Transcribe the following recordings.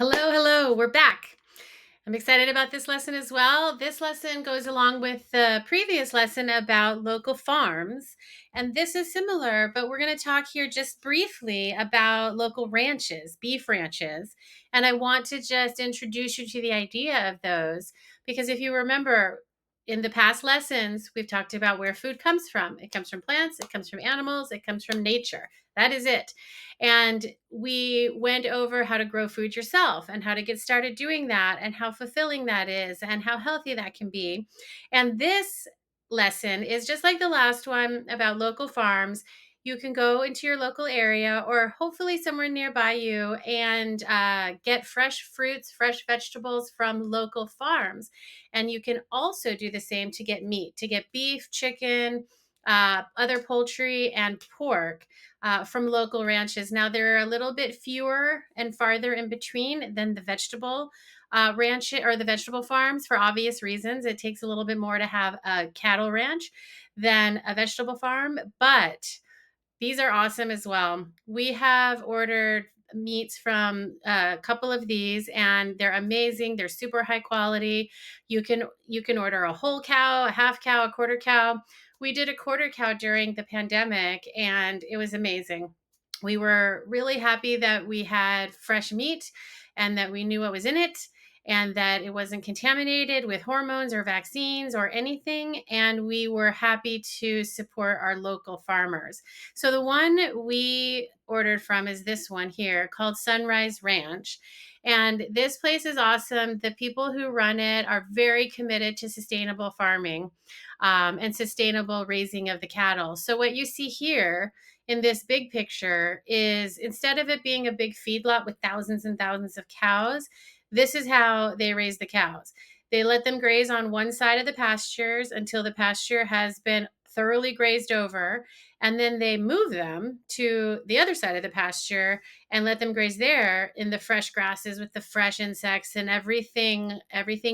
Hello, hello. We're back. I'm excited about this lesson as well. This lesson goes along with the previous lesson about local farms. And this is similar, but we're going to talk here just briefly about local ranches, beef ranches. And I want to just introduce you to the idea of those because if you remember, in the past lessons, we've talked about where food comes from. It comes from plants, it comes from animals, it comes from nature. That is it. And we went over how to grow food yourself and how to get started doing that and how fulfilling that is and how healthy that can be. And this lesson is just like the last one about local farms. You can go into your local area or hopefully somewhere nearby you and get fresh fruits, fresh vegetables from local farms. And you can also do the same to get meat, to get beef, chicken, other poultry, and pork from local ranches. Now, they're a little bit fewer and farther in between than the vegetable ranch or the vegetable farms for obvious reasons. It takes a little bit more to have a cattle ranch than a vegetable farm, but these are awesome as well. We have ordered meats from a couple of these and they're amazing. They're super high quality. You can order a whole cow, a half cow, a quarter cow. We did a quarter cow during the pandemic and it was amazing. We were really happy that we had fresh meat and that we knew what was in it and that it wasn't contaminated with hormones or vaccines or anything. And we were happy to support our local farmers. So the one we ordered from is this one here called Sunrise Ranch. And this place is awesome. The people who run it are very committed to sustainable farming and sustainable raising of the cattle. So, what you see here in this big picture is instead of it being a big feedlot with thousands and thousands of cows, this is how they raise the cows. They let them graze on one side of the pastures until the pasture has been thoroughly grazed over, and then they move them to the other side of the pasture and let them graze there in the fresh grasses with the fresh insects and everything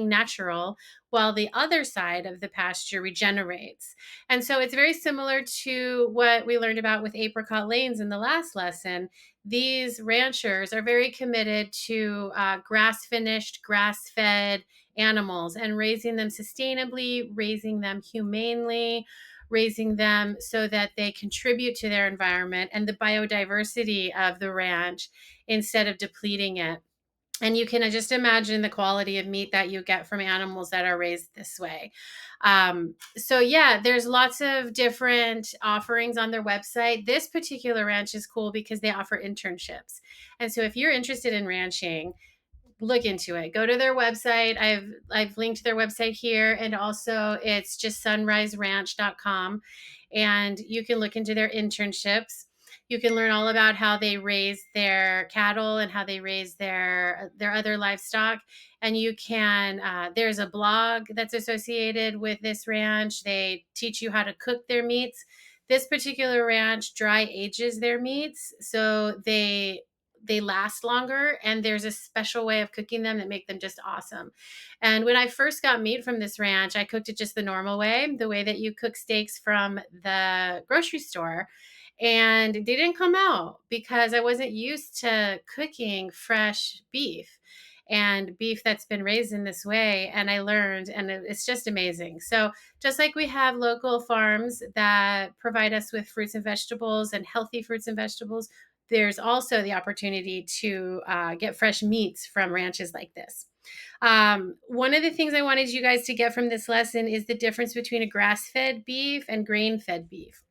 natural, while the other side of the pasture regenerates. And so it's very similar to what we learned about with apricot lanes in the last lesson. These ranchers are very committed to grass finished, grass fed animals and raising them sustainably, raising them humanely, raising them so that they contribute to their environment and the biodiversity of the ranch instead of depleting it. And you can just imagine the quality of meat that you get from animals that are raised this way. So, yeah, there's lots of different offerings on their website. This particular ranch is cool because they offer internships. And so, if you're interested in ranching, look into it. Go to their website. I've linked their website here, and also it's just sunriseranch.com, and you can look into their internships. You can learn all about how they raise their cattle and how they raise their other livestock. And you can there's a blog that's associated with this ranch. They teach you how to cook their meats. This particular ranch dry ages their meats, so they last longer, and there's a special way of cooking them that make them just awesome. And when I first got meat from this ranch, I cooked it just the normal way, the way that you cook steaks from the grocery store, and they didn't come out because I wasn't used to cooking fresh beef and beef that's been raised in this way. And I learned, and it's just amazing. So just like we have local farms that provide us with fruits and vegetables and healthy fruits and vegetables, there's also the opportunity to get fresh meats from ranches like this. One of the things I wanted you guys to get from this lesson is the difference between a grass fed beef and grain fed beef.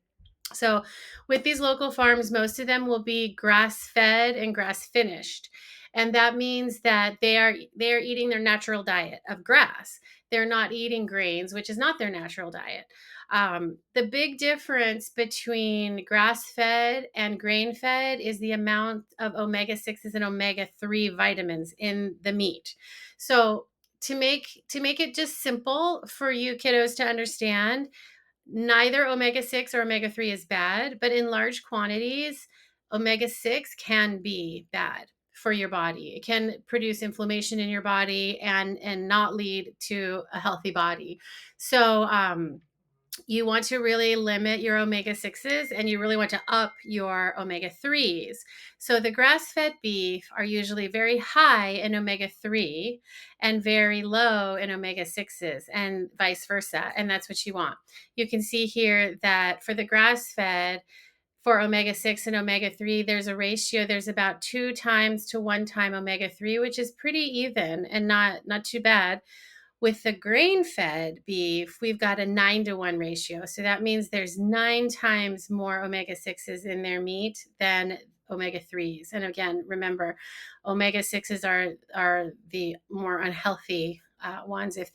So, with these local farms, most of them will be grass fed and grass finished. And that means that they are eating their natural diet of grass. They're not eating grains, which is not their natural diet. The big difference between grass fed and grain fed is the amount of omega 6s and omega 3 vitamins in the meat. So, to make it just simple for you kiddos to understand, neither omega 6 or omega 3 is bad, but in large quantities, omega 6 can be bad for your body. It can produce inflammation in your body and not lead to a healthy body. So, you want to really limit your omega 6s and you really want to up your omega 3s. So the grass fed beef are usually very high in omega 3 and very low in omega 6s, and vice versa. And that's what you want. You can see here that for the grass fed, for omega 6 and omega 3, there's a ratio. There's about 2 times to 1 time omega 3, which is pretty even and not too bad. With the grain-fed beef, we've got a 9-to-1 ratio. So that means there's 9 times more omega-6s in their meat than omega-3s. And again, remember, omega-6s are the more unhealthy ones if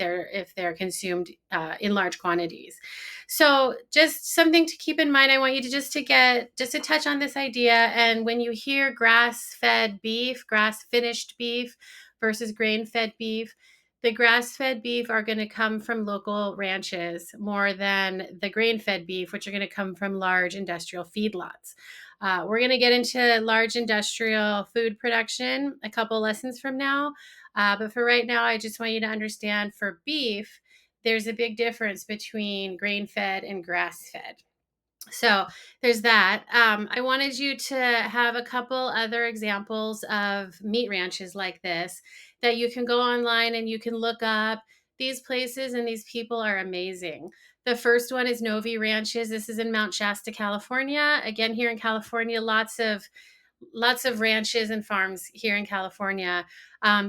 they're consumed in large quantities. So just something to keep in mind. I want you to just to touch on this idea. And when you hear grass-fed beef, grass-finished beef versus grain-fed beef, the grass-fed beef are going to come from local ranches more than the grain-fed beef, which are going to come from large industrial feedlots. We're going to get into large industrial food production a couple lessons from now. But for right now, I just want you to understand for beef, there's a big difference between grain-fed and grass-fed. So there's that. I wanted you to have a couple other examples of meat ranches like this that you can go online and you can look up. These places and these people are amazing. The first one is Novi Ranches. This is in Mount Shasta, California. Again, here in California, lots of ranches and farms here in California.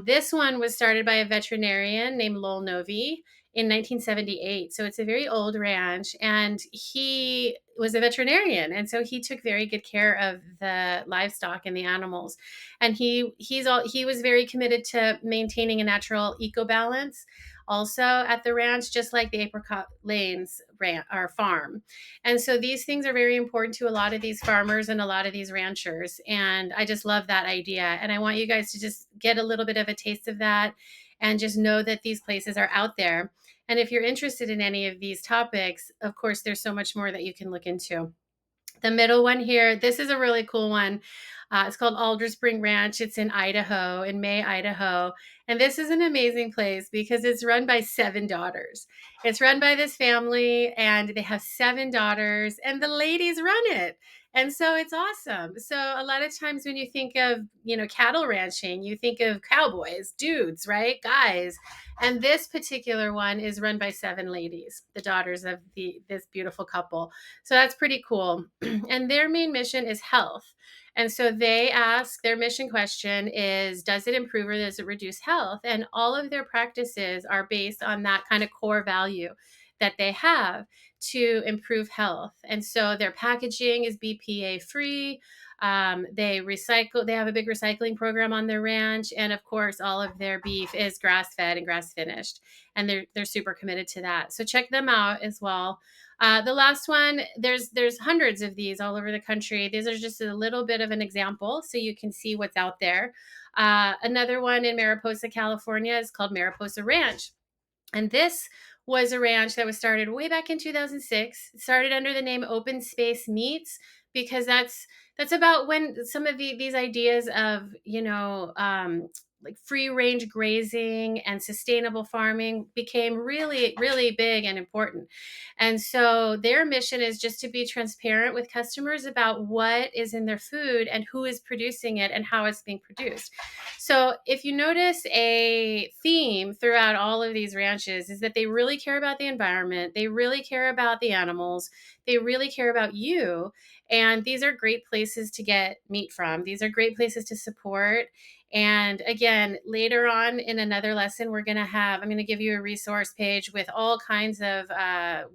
This one was started by a veterinarian named Lowell Novi in 1978. So it's a very old ranch, and he was a veterinarian, and so he took very good care of the livestock and the animals. And he was very committed to maintaining a natural eco balance also at the ranch, just like the Apricot Lanes ranch or farm. And so these things are very important to a lot of these farmers and a lot of these ranchers. And I just love that idea. And I want you guys to just get a little bit of a taste of that and just know that these places are out there. And if you're interested in any of these topics, of course, there's so much more that you can look into. The middle one here, this is a really cool one. It's called Alder Spring Ranch. It's in Idaho, in May, Idaho. And this is an amazing place because it's run by 7 daughters. It's run by this family, and they have 7 daughters, and the ladies run it. And so it's awesome. So a lot of times when you think of, cattle ranching, you think of cowboys, dudes, right? Guys. And this particular one is run by 7 ladies, the daughters of this beautiful couple. So that's pretty cool. And their main mission is health. And so they ask, their mission question is, does it improve or does it reduce health? And all of their practices are based on that kind of core value that they have to improve health. And so their packaging is BPA free. They recycle, they have a big recycling program on their ranch. And of course, all of their beef is grass fed and grass finished. And they're super committed to that. So check them out as well. The last one, there's hundreds of these all over the country. These are just a little bit of an example so you can see what's out there. Another one in Mariposa, California is called Mariposa Ranch. And this was a ranch that was started way back in 2006. It started under the name Open Space Meats because that's about when some of these ideas of like free range grazing and sustainable farming became really really big and important. And so their mission is just to be transparent with customers about what is in their food and who is producing it and how it's being produced. So if you notice a theme throughout all of these ranches is that they really care about the environment, they really care about the animals, they really care about you. And these are great places to get meat from. These are great places to support. And again, later on in another lesson, I'm going to give you a resource page with all kinds of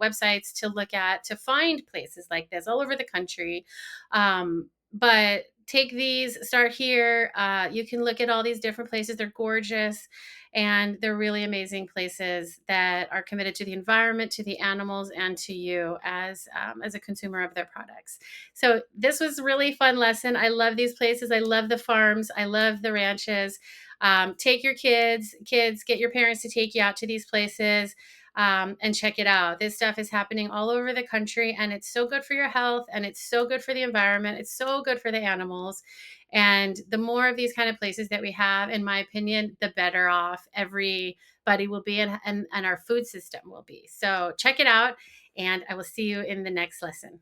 websites to look at to find places like this all over the country. But take these, start here. You can look at all these different places. They're gorgeous and they're really amazing places that are committed to the environment, to the animals, and to you as a consumer of their products. So this was a really fun lesson. I love these places. I love the farms. I love the ranches. Take your kids, get your parents to take you out to these places. And check it out. This stuff is happening all over the country, and it's so good for your health, and it's so good for the environment. It's so good for the animals. And the more of these kind of places that we have, in my opinion, the better off everybody will be, and our food system will be. So check it out. and I will see you in the next lesson.